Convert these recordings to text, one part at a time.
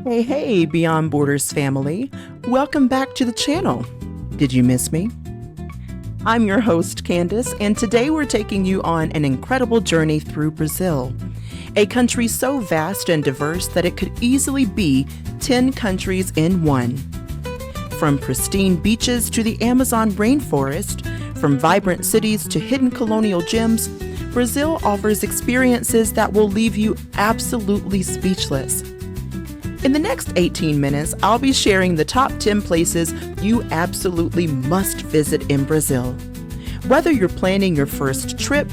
Hey, Beyond Borders family. Welcome back to the channel. Did you miss me? I'm your host, Candace, and today we're taking you on an incredible journey through Brazil, a country so vast and diverse that it could easily be 10 countries in one. From pristine beaches to the Amazon rainforest, from vibrant cities to hidden colonial gems, Brazil offers experiences that will leave you absolutely speechless. In the next 18 minutes, I'll be sharing the top 10 places you absolutely must visit in Brazil. Whether you're planning your first trip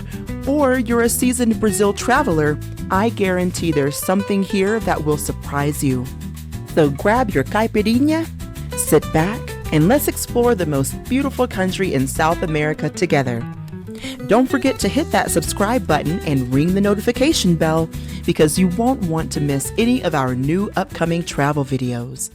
or you're a seasoned Brazil traveler, I guarantee there's something here that will surprise you. So grab your caipirinha, sit back, and let's explore the most beautiful country in South America together. Don't forget to hit that subscribe button and ring the notification bell because you won't want to miss any of our new upcoming travel videos.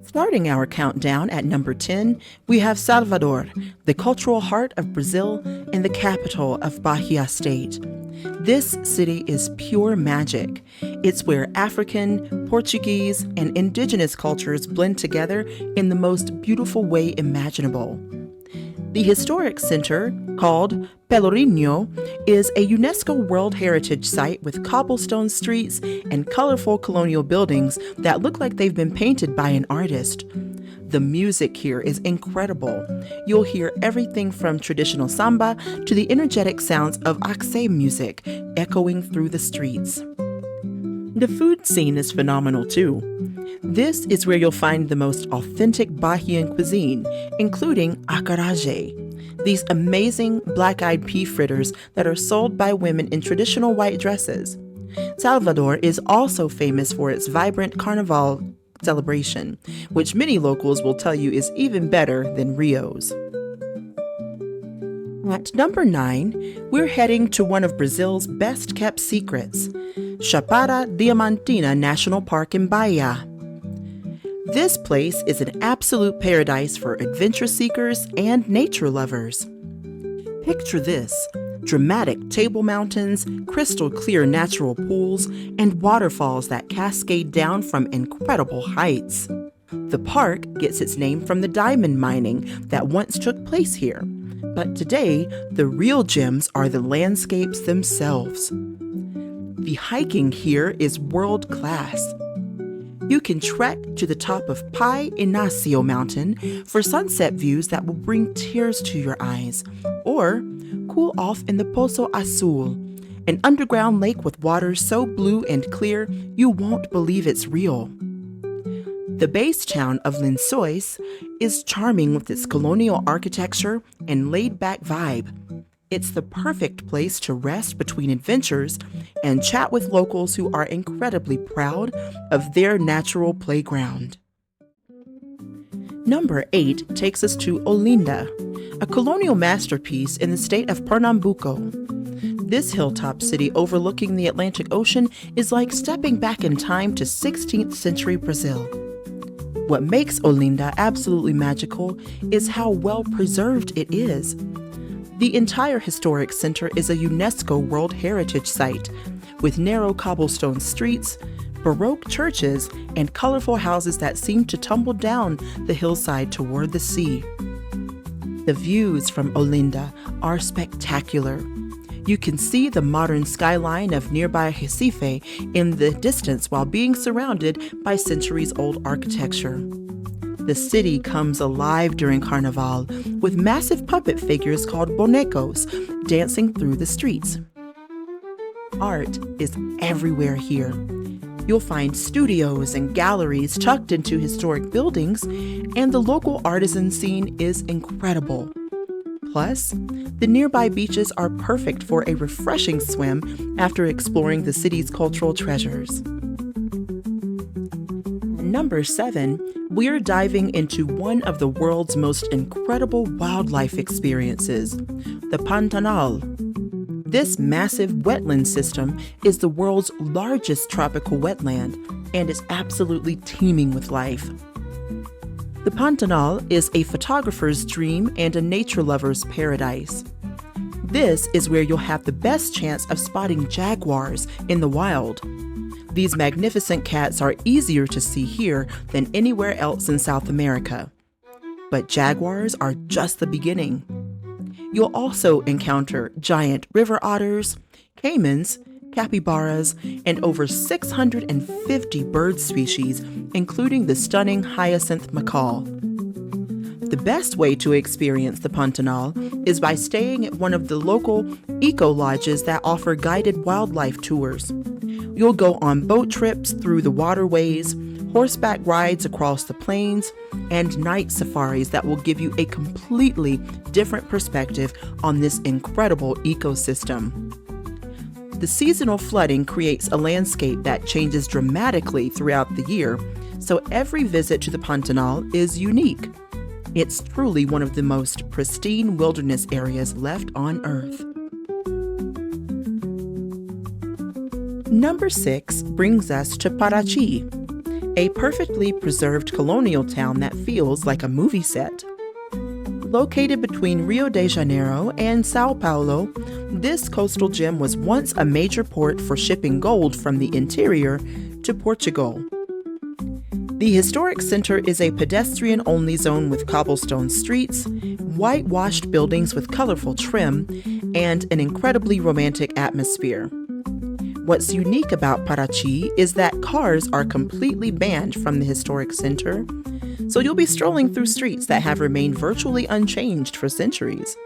Starting our countdown at number 10, we have Salvador, the cultural heart of Brazil and the capital of Bahia State. This city is pure magic. It's where African, Portuguese, and indigenous cultures blend together in the most beautiful way imaginable. The historic center, called Pelourinho, is a UNESCO World Heritage Site with cobblestone streets and colorful colonial buildings that look like they've been painted by an artist. The music here is incredible. You'll hear everything from traditional samba to the energetic sounds of axé music echoing through the streets. The food scene is phenomenal too. This is where you'll find the most authentic Bahian cuisine, including acarajé, these amazing black-eyed pea fritters that are sold by women in traditional white dresses. Salvador is also famous for its vibrant carnival celebration, which many locals will tell you is even better than Rio's. At number 9, we're heading to one of Brazil's best-kept secrets, Chapada Diamantina National Park in Bahia. This place is an absolute paradise for adventure seekers and nature lovers. Picture this: dramatic table mountains, crystal clear natural pools, and waterfalls that cascade down from incredible heights. The park gets its name from the diamond mining that once took place here, but today the real gems are the landscapes themselves. The hiking here is world class. You can trek to the top of Pai Inácio Mountain for sunset views that will bring tears to your eyes, or cool off in the Poço Azul, an underground lake with water so blue and clear you won't believe it's real. The base town of Lençóis is charming with its colonial architecture and laid-back vibe. It's the perfect place to rest between adventures and chat with locals who are incredibly proud of their natural playground. Number 8 takes us to Olinda, a colonial masterpiece in the state of Pernambuco. This hilltop city overlooking the Atlantic Ocean is like stepping back in time to 16th century Brazil. What makes Olinda absolutely magical is how well preserved it is. The entire historic center is a UNESCO World Heritage Site, with narrow cobblestone streets, Baroque churches, and colorful houses that seem to tumble down the hillside toward the sea. The views from Olinda are spectacular. You can see the modern skyline of nearby Recife in the distance while being surrounded by centuries-old architecture. The city comes alive during Carnival with massive puppet figures called bonecos dancing through the streets. Art is everywhere here. You'll find studios and galleries tucked into historic buildings, and the local artisan scene is incredible. Plus, the nearby beaches are perfect for a refreshing swim after exploring the city's cultural treasures. Number 7, we're diving into one of the world's most incredible wildlife experiences, the Pantanal. This massive wetland system is the world's largest tropical wetland and is absolutely teeming with life. The Pantanal is a photographer's dream and a nature lover's paradise. This is where you'll have the best chance of spotting jaguars in the wild. These magnificent cats are easier to see here than anywhere else in South America. But jaguars are just the beginning. You'll also encounter giant river otters, caimans, capybaras, and over 650 bird species, including the stunning hyacinth macaw. The best way to experience the Pantanal is by staying at one of the local eco-lodges that offer guided wildlife tours. You'll go on boat trips through the waterways, horseback rides across the plains, and night safaris that will give you a completely different perspective on this incredible ecosystem. The seasonal flooding creates a landscape that changes dramatically throughout the year, so every visit to the Pantanal is unique. It's truly one of the most pristine wilderness areas left on Earth. Number 6 brings us to Paraty, a perfectly preserved colonial town that feels like a movie set. Located between Rio de Janeiro and São Paulo, this coastal gem was once a major port for shipping gold from the interior to Portugal. The historic center is a pedestrian-only zone with cobblestone streets, whitewashed buildings with colorful trim, and an incredibly romantic atmosphere. What's unique about Paraty is that cars are completely banned from the historic center, so you'll be strolling through streets that have remained virtually unchanged for centuries.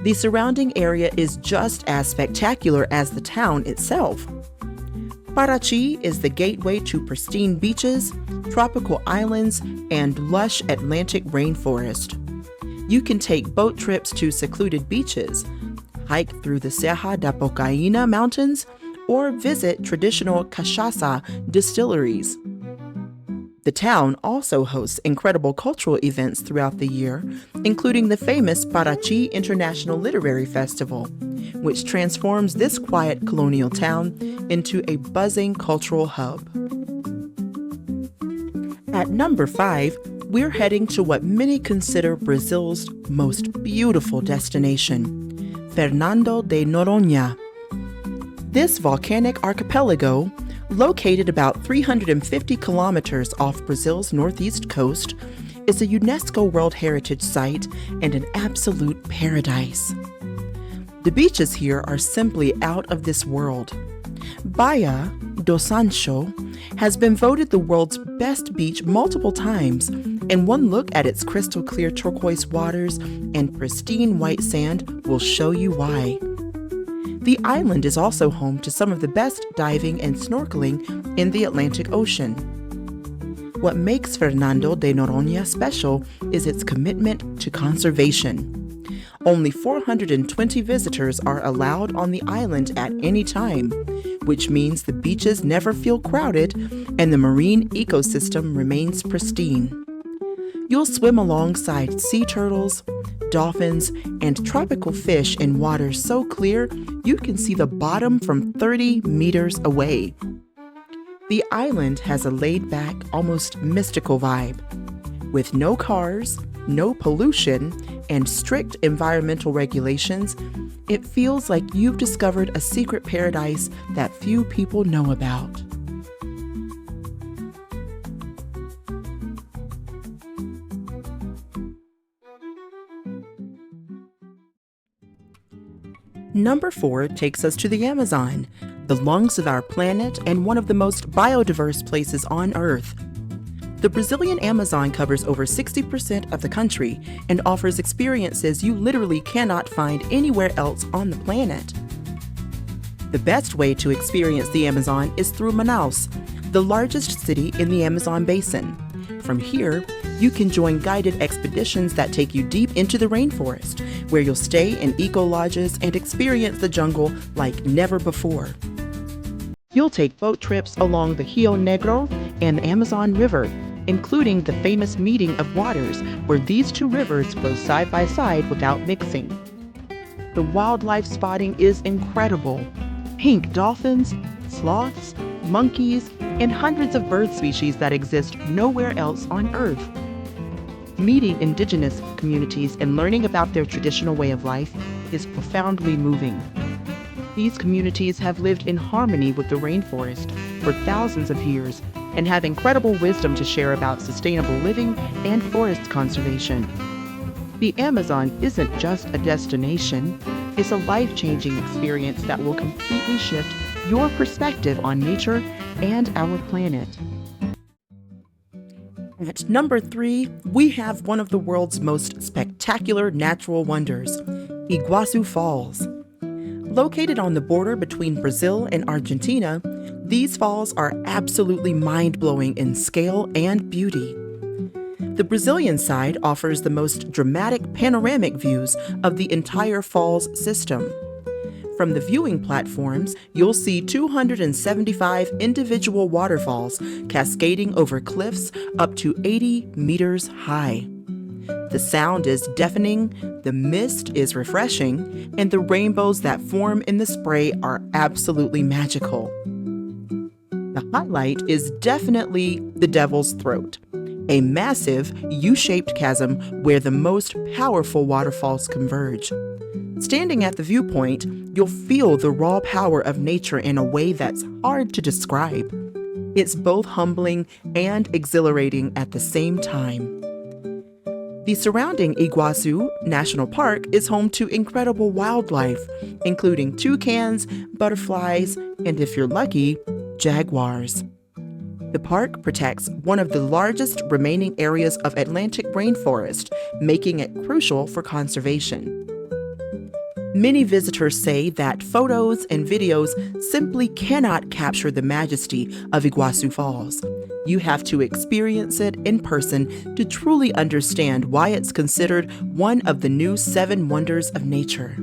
The surrounding area is just as spectacular as the town itself. Paraty is the gateway to pristine beaches, tropical islands, and lush Atlantic rainforest. You can take boat trips to secluded beaches, hike through the Serra da Bocaina mountains, or visit traditional cachaça distilleries. The town also hosts incredible cultural events throughout the year, including the famous Paraty International Literary Festival, which transforms this quiet colonial town into a buzzing cultural hub. At number 5, we're heading to what many consider Brazil's most beautiful destination, Fernando de Noronha. This volcanic archipelago, located about 350 kilometers off Brazil's northeast coast, is a UNESCO World Heritage Site and an absolute paradise. The beaches here are simply out of this world. Baía do Sancho has been voted the world's best beach multiple times, and one look at its crystal clear turquoise waters and pristine white sand will show you why. The island is also home to some of the best diving and snorkeling in the Atlantic Ocean. What makes Fernando de Noronha special is its commitment to conservation. Only 420 visitors are allowed on the island at any time, which means the beaches never feel crowded and the marine ecosystem remains pristine. You'll swim alongside sea turtles, dolphins, and tropical fish in waters so clear you can see the bottom from 30 meters away. The island has a laid-back, almost mystical vibe. With no cars, no pollution, and strict environmental regulations, it feels like you've discovered a secret paradise that few people know about. Number 4 takes us to the Amazon, the lungs of our planet and one of the most biodiverse places on Earth. The Brazilian Amazon covers over 60% of the country and offers experiences you literally cannot find anywhere else on the planet. The best way to experience the Amazon is through Manaus, the largest city in the Amazon basin. From here, you can join guided expeditions that take you deep into the rainforest, where you'll stay in eco-lodges and experience the jungle like never before. You'll take boat trips along the Rio Negro and the Amazon River, including the famous meeting of waters, where these two rivers flow side by side without mixing. The wildlife spotting is incredible. Pink dolphins, sloths, monkeys, and hundreds of bird species that exist nowhere else on Earth. Meeting indigenous communities and learning about their traditional way of life is profoundly moving. These communities have lived in harmony with the rainforest for thousands of years and have incredible wisdom to share about sustainable living and forest conservation. The Amazon isn't just a destination, it's a life-changing experience that will completely shift your perspective on nature and our planet. At number 3, we have one of the world's most spectacular natural wonders, Iguazu Falls. Located on the border between Brazil and Argentina, these falls are absolutely mind-blowing in scale and beauty. The Brazilian side offers the most dramatic panoramic views of the entire falls system. From the viewing platforms, you'll see 275 individual waterfalls cascading over cliffs up to 80 meters high. The sound is deafening, the mist is refreshing, and the rainbows that form in the spray are absolutely magical. The highlight is definitely the Devil's Throat, a massive U-shaped chasm where the most powerful waterfalls converge. Standing at the viewpoint, you'll feel the raw power of nature in a way that's hard to describe. It's both humbling and exhilarating at the same time. The surrounding Iguazu National Park is home to incredible wildlife, including toucans, butterflies, and if you're lucky, jaguars. The park protects one of the largest remaining areas of Atlantic rainforest, making it crucial for conservation. Many visitors say that photos and videos simply cannot capture the majesty of Iguazu Falls. You have to experience it in person to truly understand why it's considered one of the new 7 wonders of nature.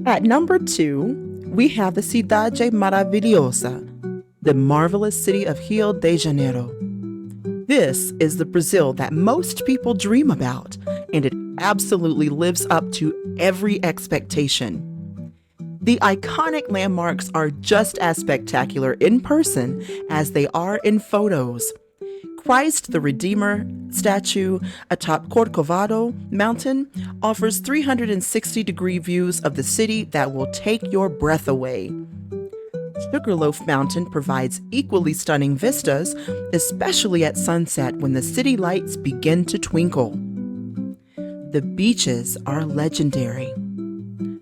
At number 2, we have the Cidade Maravilhosa, the marvelous city of Rio de Janeiro. This is the Brazil that most people dream about, and it absolutely lives up to every expectation. The iconic landmarks are just as spectacular in person as they are in photos. Christ the Redeemer statue atop Corcovado Mountain offers 360-degree views of the city that will take your breath away. Sugarloaf Mountain provides equally stunning vistas, especially at sunset when the city lights begin to twinkle. The beaches are legendary.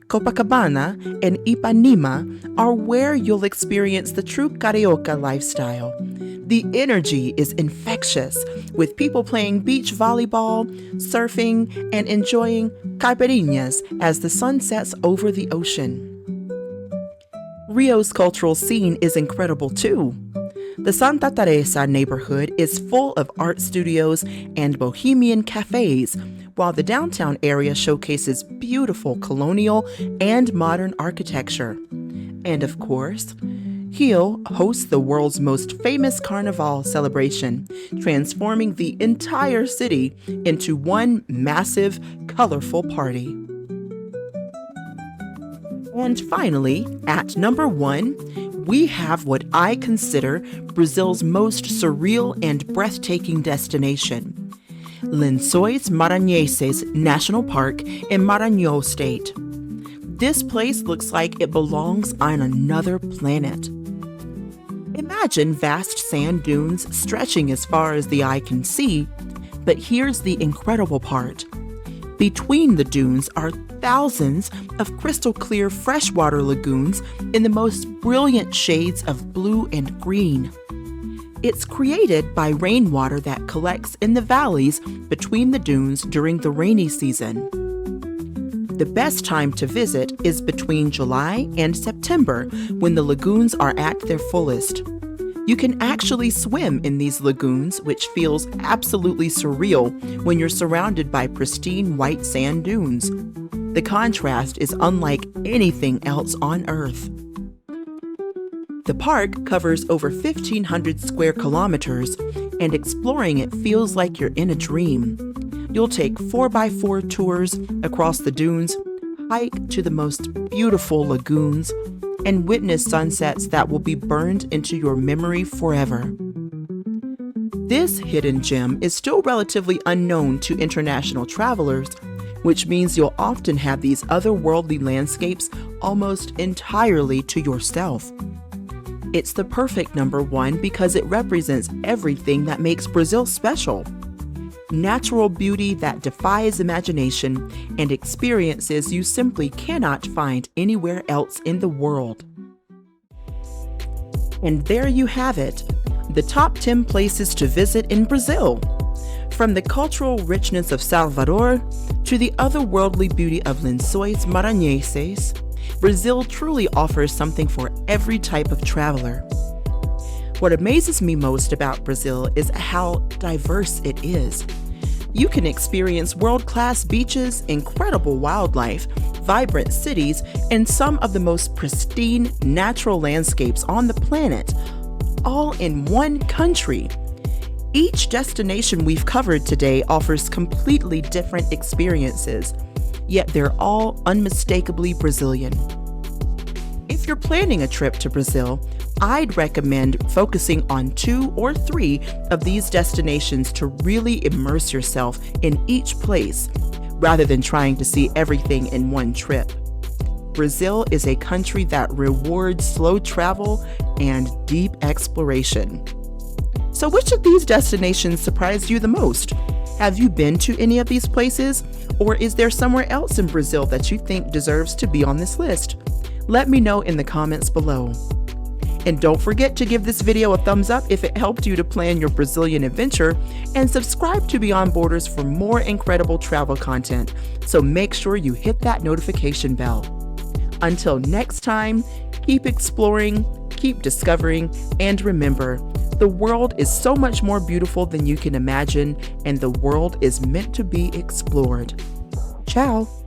Copacabana and Ipanema are where you'll experience the true carioca lifestyle. The energy is infectious, with people playing beach volleyball, surfing, and enjoying caipirinhas as the sun sets over the ocean. Rio's cultural scene is incredible too. The Santa Teresa neighborhood is full of art studios and bohemian cafes, while the downtown area showcases beautiful colonial and modern architecture. And of course, Rio hosts the world's most famous Carnival celebration, transforming the entire city into one massive, colorful party. And finally, at number 1, we have what I consider Brazil's most surreal and breathtaking destination, Lençóis Maranhenses National Park in Maranhão State. This place looks like it belongs on another planet. Imagine vast sand dunes stretching as far as the eye can see, but here's the incredible part. Between the dunes are thousands of crystal clear freshwater lagoons in the most brilliant shades of blue and green. It's created by rainwater that collects in the valleys between the dunes during the rainy season. The best time to visit is between July and September, when the lagoons are at their fullest. You can actually swim in these lagoons, which feels absolutely surreal when you're surrounded by pristine white sand dunes. The contrast is unlike anything else on Earth. The park covers over 1,500 square kilometers, and exploring it feels like you're in a dream. You'll take 4x4 tours across the dunes, hike to the most beautiful lagoons, and witness sunsets that will be burned into your memory forever. This hidden gem is still relatively unknown to international travelers, which means you'll often have these otherworldly landscapes almost entirely to yourself. It's the perfect number 1 because it represents everything that makes Brazil special. Natural beauty that defies imagination and experiences you simply cannot find anywhere else in the world. And there you have it, the top 10 places to visit in Brazil. From the cultural richness of Salvador to the otherworldly beauty of Lençóis Maranhenses, Brazil truly offers something for every type of traveler. What amazes me most about Brazil is how diverse it is. You can experience world-class beaches, incredible wildlife, vibrant cities, and some of the most pristine natural landscapes on the planet, all in one country. Each destination we've covered today offers completely different experiences, yet they're all unmistakably Brazilian. If you're planning a trip to Brazil, I'd recommend focusing on 2 or 3 of these destinations to really immerse yourself in each place, rather than trying to see everything in one trip. Brazil is a country that rewards slow travel and deep exploration. So which of these destinations surprised you the most? Have you been to any of these places? Or is there somewhere else in Brazil that you think deserves to be on this list? Let me know in the comments below. And don't forget to give this video a thumbs up if it helped you to plan your Brazilian adventure, and subscribe to Beyond Borders for more incredible travel content, so make sure you hit that notification bell. Until next time, keep exploring, keep discovering, and remember, the world is so much more beautiful than you can imagine, and the world is meant to be explored. Ciao!